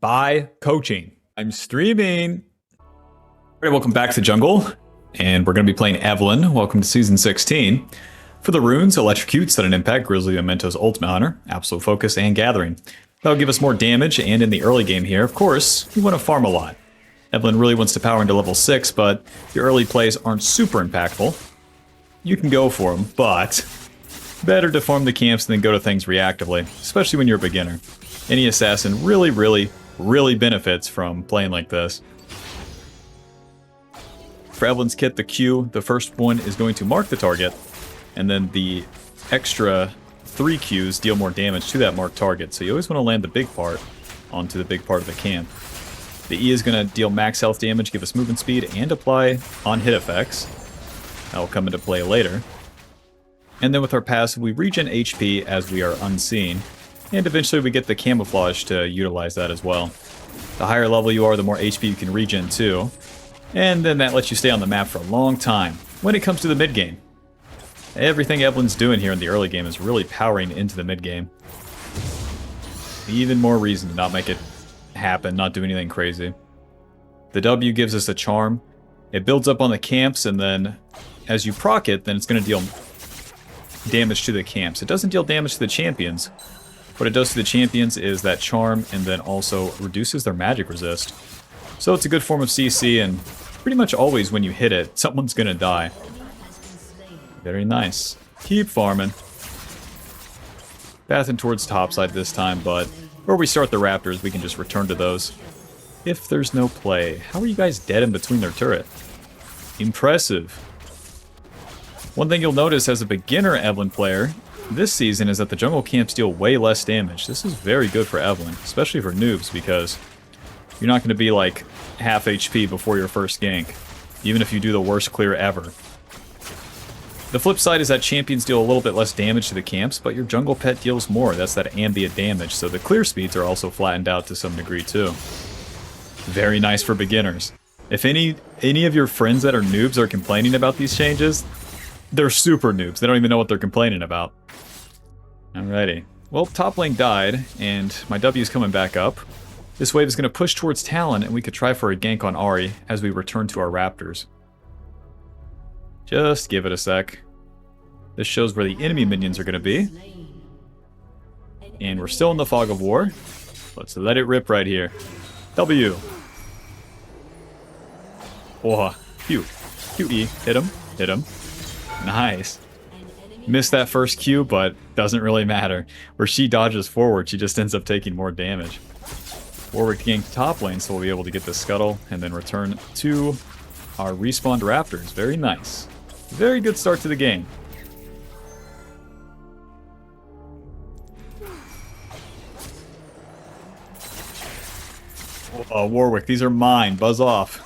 by coaching. I'm streaming. All right, welcome back to Jungle, and we're going to be playing Evelyn. Welcome to Season 16. For the runes, Electrocute, Sudden Impact, Grizzly Mementos, Ultimate Hunter, Absolute Focus, and Gathering. That'll give us more damage, and in the early game here, of course, you want to farm a lot. Evelyn really wants to power into level 6, but your early plays aren't super impactful. You can go for them, but better to farm the camps than go to things reactively, especially when you're a beginner. Any assassin really benefits from playing like this. For Evelyn's kit, the Q, the first one is going to mark the target, and then the extra 3 Qs deal more damage to that marked target, so you always want to land the big part onto the big part of the camp. The E is going to deal max health damage, give us movement speed, and apply on-hit effects. That will come into play later. And then with our passive, we regen HP as we are unseen, and eventually we get the camouflage to utilize that as well. The higher level you are, the more HP you can regen too, and then that lets you stay on the map for a long time. When it comes to the mid game, everything Evelyn's doing here in the early game is really powering into the mid game. Even more reason to not make it happen, not do anything crazy. The W gives us a charm. It builds up on the camps, and then as you proc it, then it's going to deal damage to the camps. It doesn't deal damage to the champions. What it does to the champions is that charm, and then also reduces their magic resist. So it's a good form of CC, and pretty much always when you hit it, someone's gonna die. Very nice. Keep farming. Bathing towards topside this time, but where we start the raptors, we can just return to those. If there's no play. How are you guys dead in between their turret? Impressive. One thing you'll notice as a beginner Evelyn player this season is that the jungle camps deal way less damage. This is very good for Evelyn, especially for noobs, because you're not going to be like half HP before your first gank, even if you do the worst clear ever. The flip side is that champions deal a little bit less damage to the camps, but your jungle pet deals more. That's that ambient damage, so the clear speeds are also flattened out to some degree too. Very nice for beginners. If any of your friends that are noobs are complaining about these changes, they're super noobs. They don't even know what they're complaining about. Alrighty. Well, top lane died, and my W is coming back up. This wave is going to push towards Talon, and we could try for a gank on Ahri as we return to our raptors. Just give it a sec. This shows where the enemy minions are going to be. And we're still in the fog of war. Let's let it rip right here. W. Oh, Q. QE. Hit him. Hit him. Nice. Missed that first Q, but doesn't really matter. Where she dodges forward, she just ends up taking more damage. Warwick ganked top lane, so we'll be able to get the scuttle and then return to our respawned raptors. Very nice. Very good start to the game. Warwick, these are mine. Buzz off.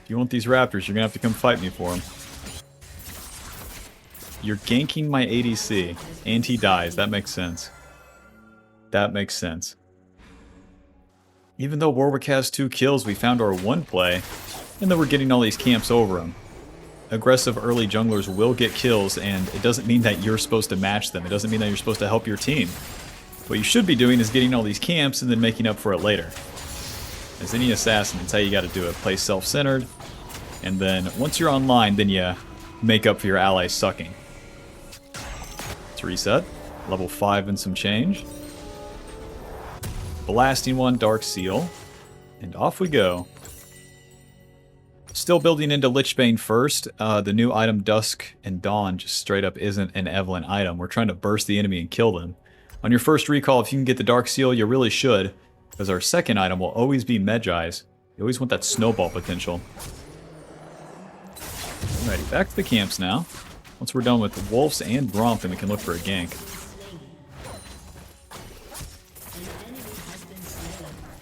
If you want these raptors, you're going to have to come fight me for them. You're ganking my ADC, and he dies. That makes sense. That makes sense. Even though Warwick has 2 kills, we found our 1 play, and then we're getting all these camps over him. Aggressive early junglers will get kills, and it doesn't mean that you're supposed to match them. It doesn't mean that you're supposed to help your team. What you should be doing is getting all these camps and then making up for it later. As any assassin, that's how you got to do it. Play self-centered, and then once you're online, then you make up for your allies sucking. Let's reset. Level 5 and some change. Blasting one, Dark Seal. And off we go. Still building into Lich Bane first. The new item Dusk and Dawn just straight up isn't an Evelyn item. We're trying to burst the enemy and kill them. On your first recall, if you can get the Dark Seal, you really should, because our second item will always be Mejai's. You always want that snowball potential. Alrighty, back to the camps now. Once we're done with Wolves and Bromp, then we can look for a gank.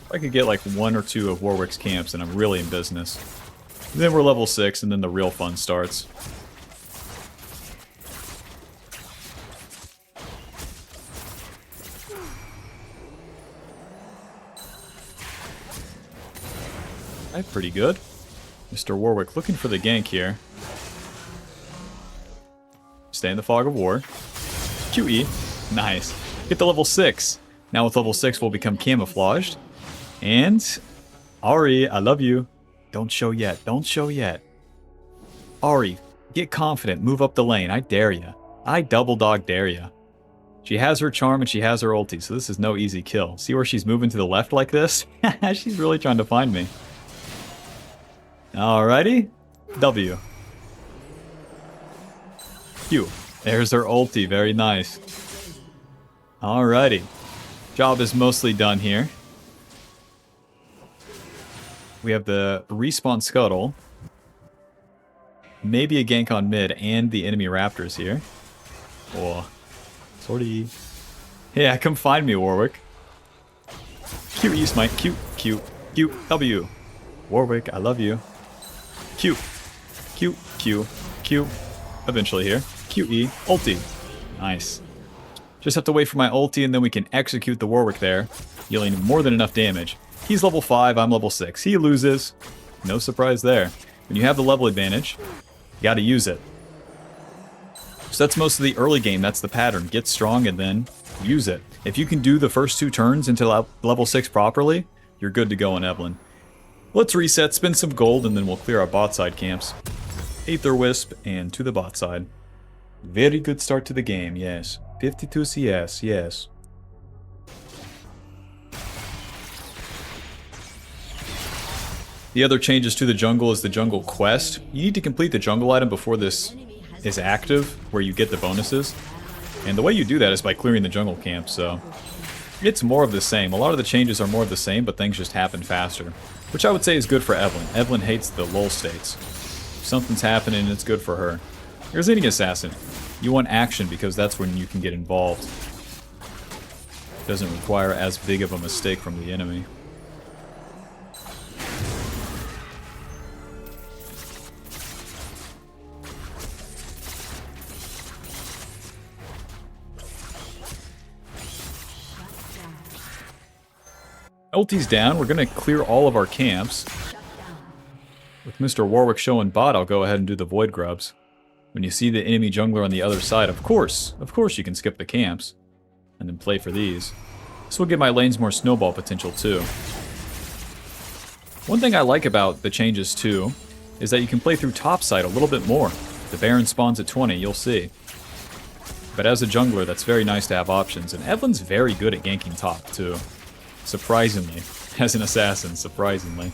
If I could get like 1 or 2 of Warwick's camps, then I'm really in business. And then we're level 6, and then the real fun starts. Alright, pretty good. Mr. Warwick looking for the gank here. Stay in the fog of war. QE. Nice. Get the level 6. Now with level 6, we'll become camouflaged. And Ari, I love you. Don't show yet. Don't show yet. Ari, get confident. Move up the lane. I dare ya. I double dog dare ya. She has her charm and she has her ulti, so this is no easy kill. See where she's moving to the left like this? She's really trying to find me. Alrighty. W. Q. There's her ulti. Very nice. Alrighty. Job is mostly done here. We have the respawn scuttle. Maybe a gank on mid and the enemy raptors here. Oh. Sorry. Yeah, come find me, Warwick. QE smite. Q. Q. Q. W. Warwick, I love you. Q. Q. Q. Q. Eventually here. QE. Ulti. Nice. Just have to wait for my ulti and then we can execute the Warwick there, dealing more than enough damage. He's level 5, I'm level 6. He loses. No surprise there. When you have the level advantage, you gotta use it. So that's most of the early game, that's the pattern. Get strong and then use it. If you can do the first 2 turns into level 6 properly, you're good to go in Evelyn. Let's reset, spend some gold, and then we'll clear our bot side camps. Aether Wisp and to the bot side. Very good start to the game, yes. 52 CS, yes. The other changes to the jungle is the jungle quest. You need to complete the jungle item before this is active, where you get the bonuses. And the way you do that is by clearing the jungle camp, so it's more of the same. A lot of the changes are more of the same, but things just happen faster. Which I would say is good for Evelyn. Evelyn hates the lull states. If something's happening, it's good for her. Here's any assassin. You want action because that's when you can get involved. Doesn't require as big of a mistake from the enemy. Ulti's down. We're going to clear all of our camps. With Mr. Warwick showing bot, I'll go ahead and do the Void Grubs. When you see the enemy jungler on the other side, of course you can skip the camps. And then play for these. This will give my lanes more snowball potential too. One thing I like about the changes too, is that you can play through top side a little bit more. The Baron spawns at 20, you'll see. But as a jungler, that's very nice to have options. And Evelyn's very good at ganking top too. Surprisingly. As an assassin, surprisingly.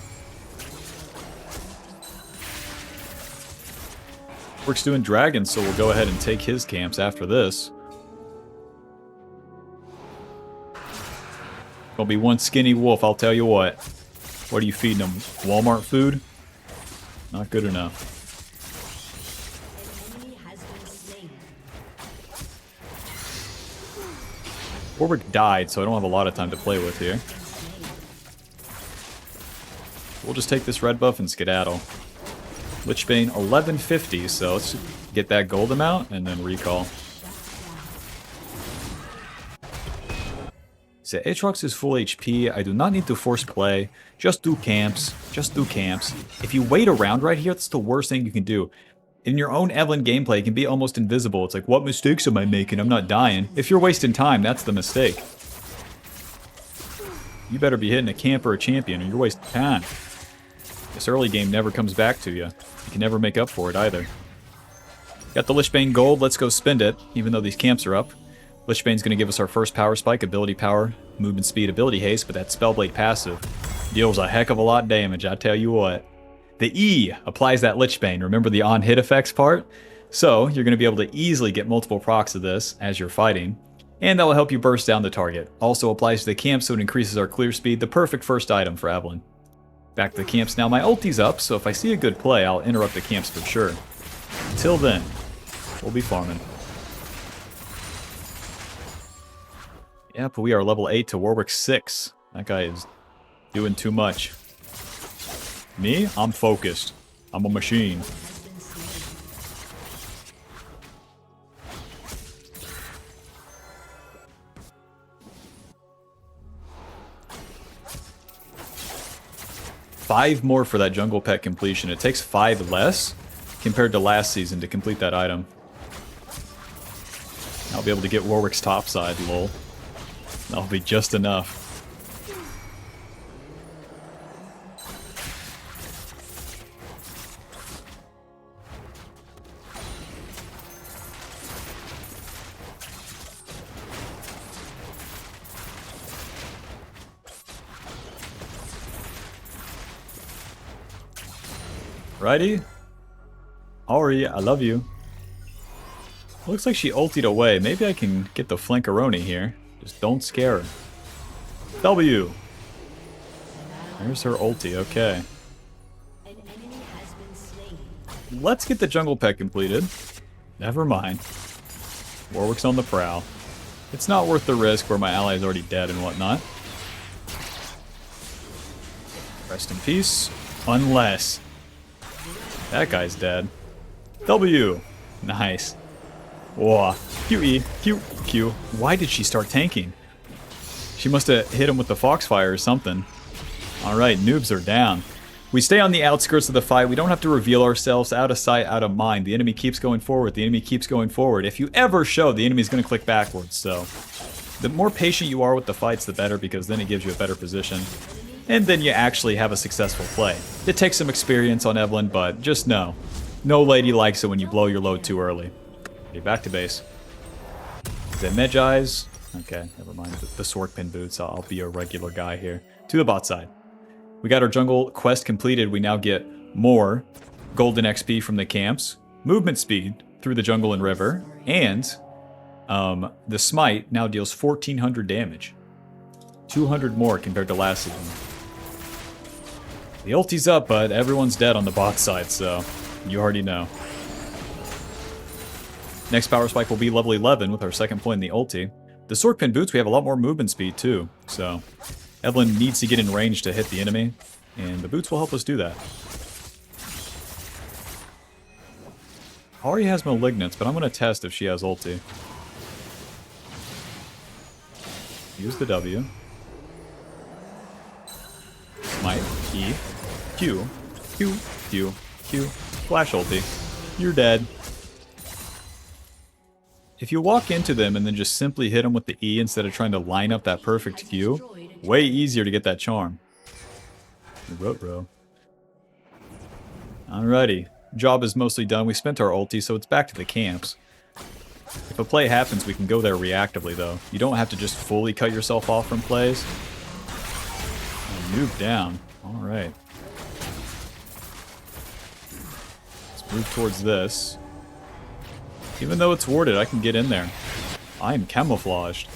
Warwick's doing dragons, so we'll go ahead and take his camps after this. Gonna be one skinny wolf, I'll tell you what. What are you feeding him? Walmart food? Not good enough. Warwick died, so I don't have a lot of time to play with here. We'll just take this red buff and skedaddle. Lich Bane 1150, so let's get that gold amount and then recall. So Aatrox is full HP. I do not need to force play. Just do camps. Just do camps. If you wait around right here, that's the worst thing you can do. In your own Evelyn gameplay, it can be almost invisible. It's like, what mistakes am I making? I'm not dying. If you're wasting time, that's the mistake. You better be hitting a camp or a champion, or you're wasting time. This early game never comes back to you. You can never make up for it either. Got the Lich Bane gold, let's go spend it, even though these camps are up. Lich Bane's going to give us our first power spike, ability power, movement speed, ability haste, but that Spellblade passive deals a heck of a lot of damage, I tell you what. The E applies that Lich Bane, remember the on-hit effects part? So, you're going to be able to easily get multiple procs of this as you're fighting, and that will help you burst down the target. Also applies to the camp, so it increases our clear speed, the perfect first item for Evelyn. Back to the camps now. My ulti's up, so if I see a good play, I'll interrupt the camps for sure. Until then, we'll be farming. Yep, we are level 8 to Warwick 6. That guy is doing too much. Me? I'm focused. I'm a machine. Five more for that jungle pet completion. It takes 5 less compared to last season to complete that item. I'll be able to get Warwick's topside, lol. That'll be just enough. Righty? Ari, I love you. Looks like she ultied away. Maybe I can get the flankeroni here. Just don't scare her. W! There's her ulti, okay. Let's get the jungle pet completed. Never mind. Warwick's on the prowl. It's not worth the risk where my ally's already dead and whatnot. Rest in peace. Unless... that guy's dead. W! Nice. Whoa. QE. Q. Q. Why did she start tanking? She must have hit him with the Foxfire or something. Alright, noobs are down. We stay on the outskirts of the fight. We don't have to reveal ourselves. Out of sight, out of mind. The enemy keeps going forward. The enemy keeps going forward. If you ever show, the enemy's going to click backwards. So, the more patient you are with the fights, the better, because then it gives you a better position. And then you actually have a successful play. It takes some experience on Evelyn, but just know, no lady likes it when you blow your load too early. Okay, back to base. The Mejai's. Okay, never mind. The sword pin boots. I'll be a regular guy here. To the bot side. We got our jungle quest completed. We now get more golden XP from the camps, movement speed through the jungle and river, and the smite now deals 1,400 damage. 200 more compared to last season. The ulti's up, but everyone's dead on the bot side, so you already know. Next power spike will be level 11 with our second point in the ulti. The sword pin boots, we have a lot more movement speed too, so Evelyn needs to get in range to hit the enemy, and the boots will help us do that. Ari has malignance, but I'm going to test if she has ulti. Use the W. Smite, E, Q, Q, Q, Q, flash ulti. You're dead. If you walk into them and then just simply hit them with the E instead of trying to line up that perfect Q, way easier to get that charm. Bro. Alrighty. Job is mostly done. We spent our ulti, so it's back to the camps. If a play happens, we can go there reactively, though. You don't have to just fully cut yourself off from plays. Move down. Alright. Let's move towards this. Even though it's warded, I can get in there. I am camouflaged.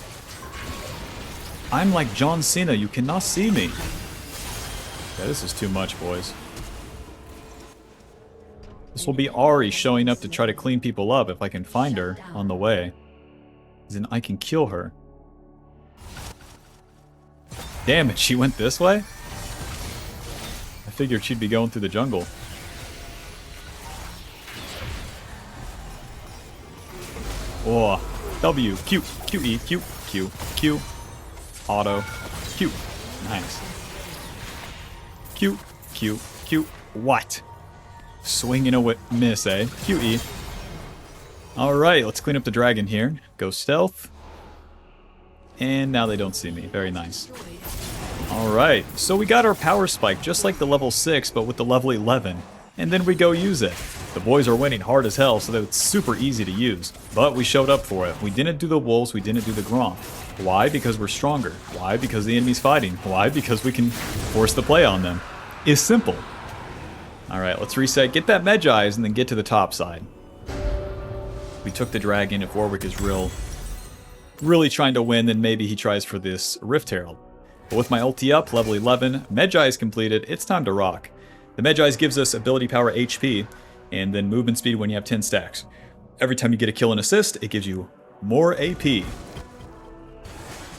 I'm like John Cena, you cannot see me. Yeah, this is too much, boys. This will be Ari showing up to try to clean people up if I can find her on the way. Then I can kill her. Damn it, she went this way? I figured she'd be going through the jungle. Oh, W, Q, Q, E, Q, Q, Q, auto, Q, nice. Q, Q, Q, what? Swinging a miss, eh? Q, E. Alright, let's clean up the dragon here. Go stealth. And now they don't see me. Very nice. Alright, so we got our power spike, just like the level 6, but with the level 11. And then we go use it. The boys are winning hard as hell, so that it's super easy to use. But we showed up for it. We didn't do the wolves, we didn't do the Grom. Why? Because we're stronger. Why? Because the enemy's fighting. Why? Because we can force the play on them. It's simple. Alright, let's reset, get that Mejai's, and then get to the top side. We took the dragon. If Warwick is really trying to win, then maybe he tries for this Rift Herald. But with my ulti up, level 11, Mejai is completed, it's time to rock. The Mejai's gives us ability power HP, and then movement speed when you have 10 stacks. Every time you get a kill and assist, it gives you more AP. It's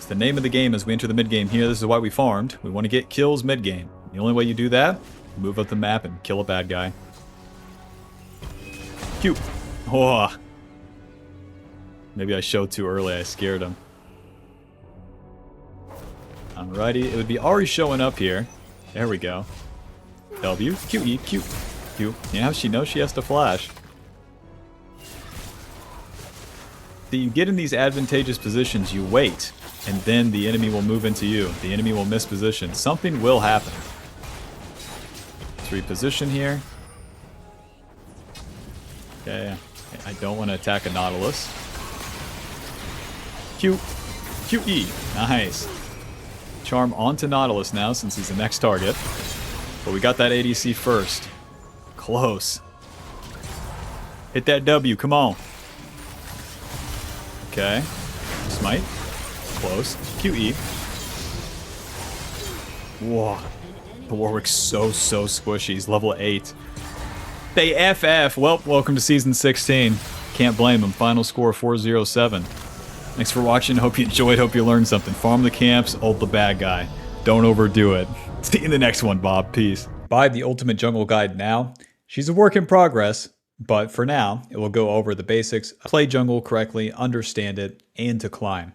the name of the game as we enter the mid-game here. This is why we farmed. We want to get kills mid-game. The only way you do that, move up the map and kill a bad guy. Q. Oh. Maybe I showed too early, I scared him. Alrighty, it would be Ari showing up here. There we go. W, Q, E, Q, Q. Yeah, she knows she has to flash. So you get in these advantageous positions, you wait. and then the enemy will move into you. The enemy will miss position. Something will happen. Let's reposition here. Okay, I don't want to attack a Nautilus. QE. Nice. Charm onto Nautilus now since he's the next target. But we got that ADC first. Close. Hit that W, come on. Okay. Smite. Close. QE. Whoa. The Warwick's so squishy. He's level 8. They FF. Well, welcome to Season 16. Can't blame him. Final score 407. Thanks for watching. Hope you enjoyed. Hope you learned something. Farm the camps, ult the bad guy. Don't overdo it. See you in the next one, Bob. Peace. Buy the Ultimate Jungle Guide now. She's a work in progress, but for now, it will go over the basics, play jungle correctly, understand it, and to climb.